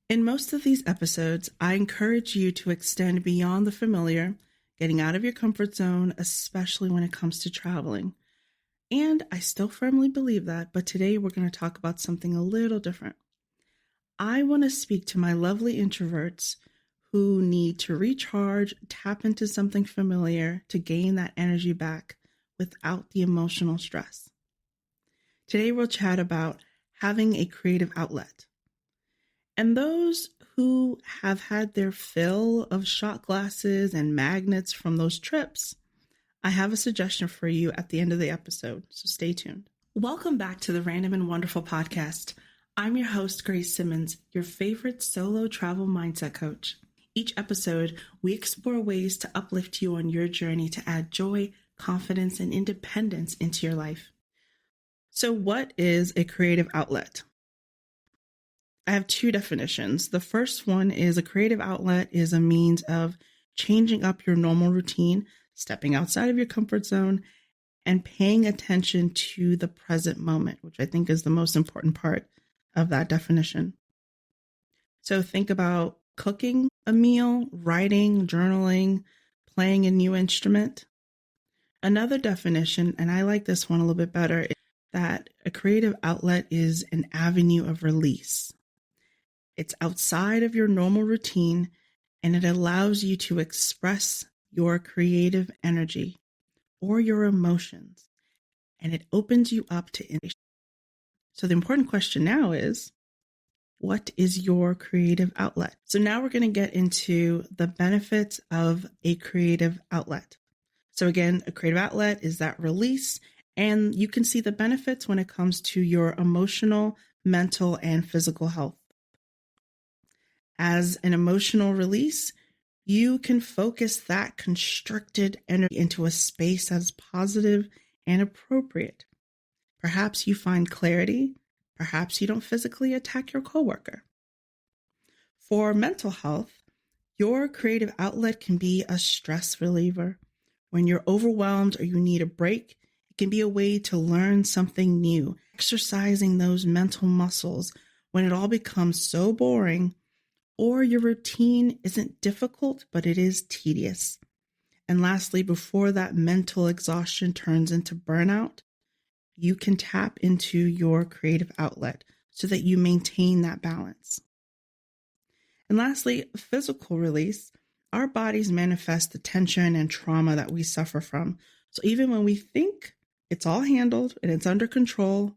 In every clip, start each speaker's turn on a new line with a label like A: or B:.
A: In most of these episodes, I encourage you to extend beyond the familiar, getting out of your comfort zone, especially when it comes to traveling. And I still firmly believe that, but today we're going to talk about something a little different. I want to speak to my lovely introverts who need to recharge, tap into something familiar to gain that energy back without the emotional stress. Today we'll chat about having a creative outlet. And those who have had their fill of shot glasses and magnets from those trips, I have a suggestion for you at the end of the episode, so stay tuned. Welcome back to the Random and Wonderful podcast. I'm your host, Grace Simmons, your favorite solo travel mindset coach. Each episode, we explore ways to uplift you on your journey to add joy, confidence, and independence into your life. So what is a creative outlet? I have two definitions. The first one is a creative outlet is a means of changing up your normal routine, stepping outside of your comfort zone, and paying attention to the present moment, which I think is the most important part of that definition. So think about cooking a meal, writing, journaling, playing a new instrument. Another definition, and I like this one a little bit better, is that a creative outlet is an avenue of release. It's outside of your normal routine, and it allows you to express your creative energy or your emotions, and it opens you up to innovation. So the important question now is, what is your creative outlet? So now we're going to get into the benefits of a creative outlet. So again, a creative outlet is that release, and you can see the benefits when it comes to your emotional, mental, and physical health. As an emotional release, you can focus that constricted energy into a space that is positive and appropriate. Perhaps you find clarity. Perhaps you don't physically attack your coworker. For mental health, your creative outlet can be a stress reliever. When you're overwhelmed or you need a break, it can be a way to learn something new, exercising those mental muscles when it all becomes so boring, or your routine isn't difficult, but it is tedious. And lastly, before that mental exhaustion turns into burnout, you can tap into your creative outlet so that you maintain that balance. And lastly, physical release. Our bodies manifest the tension and trauma that we suffer from. So even when we think it's all handled and it's under control,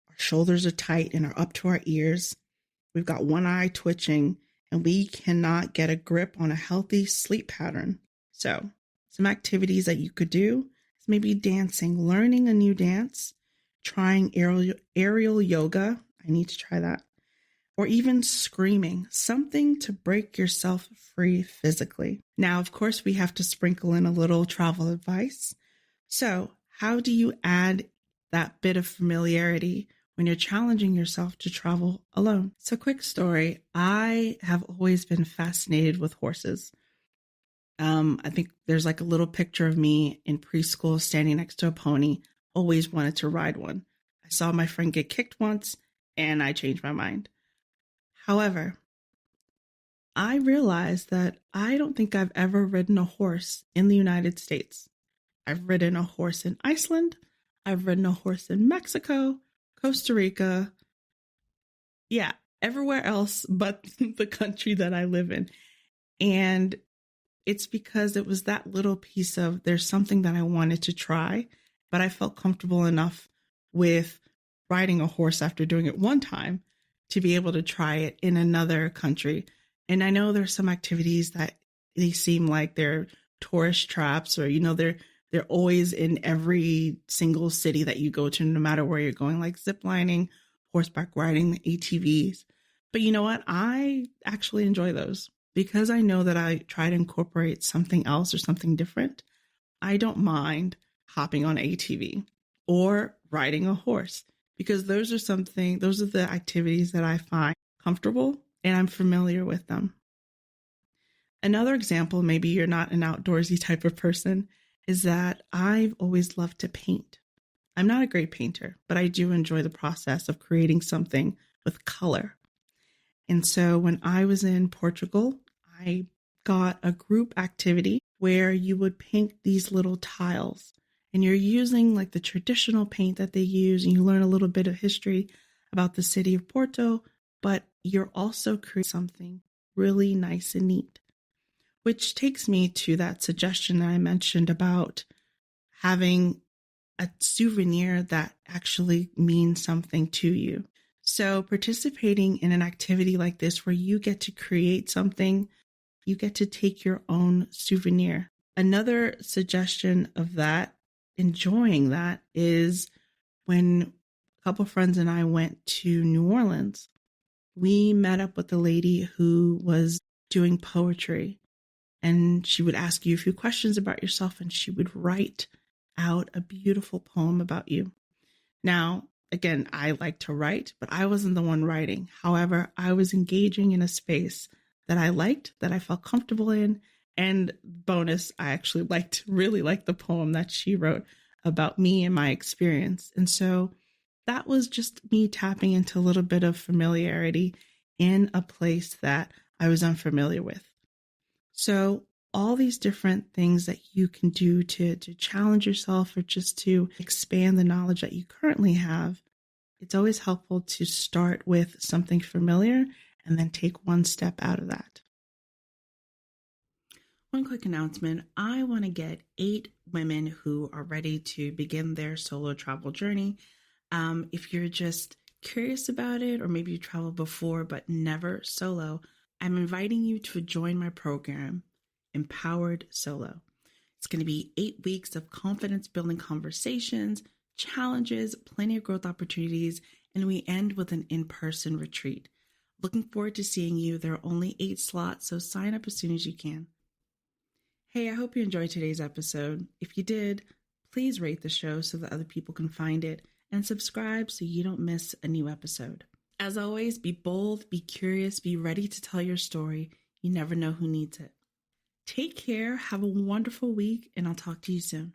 A: our shoulders are tight and are up to our ears. We've got one eye twitching, and we cannot get a grip on a healthy sleep pattern. So some activities that you could do is maybe dancing, learning a new dance, trying aerial yoga. I need to try that. Or even screaming, something to break yourself free physically. Now, of course, we have to sprinkle in a little travel advice. So how do you add that bit of familiarity when you're challenging yourself to travel alone? So quick story, I have always been fascinated with horses. I think there's like a little picture of me in preschool standing next to a pony, always wanted to ride one. I saw my friend get kicked once and I changed my mind. However, I realized that I don't think I've ever ridden a horse in the United States. I've ridden a horse in Iceland. I've ridden a horse in Mexico, Costa Rica. Yeah, everywhere else but the country that I live in. And it's because it was that little piece of there's something that I wanted to try, but I felt comfortable enough with riding a horse after doing it one time to be able to try it in another country. And I know there's some activities that they seem like they're tourist traps, or, they're always in every single city that you go to, no matter where you're going, like zip lining, horseback riding, the ATVs. But you know what? I actually enjoy those because I know that I try to incorporate something else or something different. I don't mind hopping on ATV or riding a horse because those are the activities that I find comfortable and I'm familiar with them. Another example, maybe you're not an outdoorsy type of person, is that I've always loved to paint. I'm not a great painter, but I do enjoy the process of creating something with color. And so when I was in Portugal, I got a group activity where you would paint these little tiles, and you're using like the traditional paint that they use, and you learn a little bit of history about the city of Porto, but you're also creating something really nice and neat. Which takes me to that suggestion that I mentioned about having a souvenir that actually means something to you. So, participating in an activity like this where you get to create something, you get to take your own souvenir. Another suggestion of that, enjoying that, is when a couple friends and I went to New Orleans, we met up with a lady who was doing poetry, and she would ask you a few questions about yourself, and she would write out a beautiful poem about you. Now, again, I like to write, but I wasn't the one writing. However, I was engaging in a space that I liked, that I felt comfortable in. And bonus, I actually really liked the poem that she wrote about me and my experience. And so that was just me tapping into a little bit of familiarity in a place that I was unfamiliar with. So all these different things that you can do to challenge yourself or just to expand the knowledge that you currently have, it's always helpful to start with something familiar and then take one step out of that. One quick announcement. I want to get 8 women who are ready to begin their solo travel journey. If you're just curious about it, or maybe you traveled before but never solo, I'm inviting you to join my program, Empowered Solo. It's going to be 8 weeks of confidence building conversations, challenges, plenty of growth opportunities, and we end with an in-person retreat. Looking forward to seeing you. There are only 8 slots, so sign up as soon as you can. Hey, I hope you enjoyed today's episode. If you did, please rate the show so that other people can find it, and subscribe so you don't miss a new episode. As always, be bold, be curious, be ready to tell your story. You never know who needs it. Take care, have a wonderful week, and I'll talk to you soon.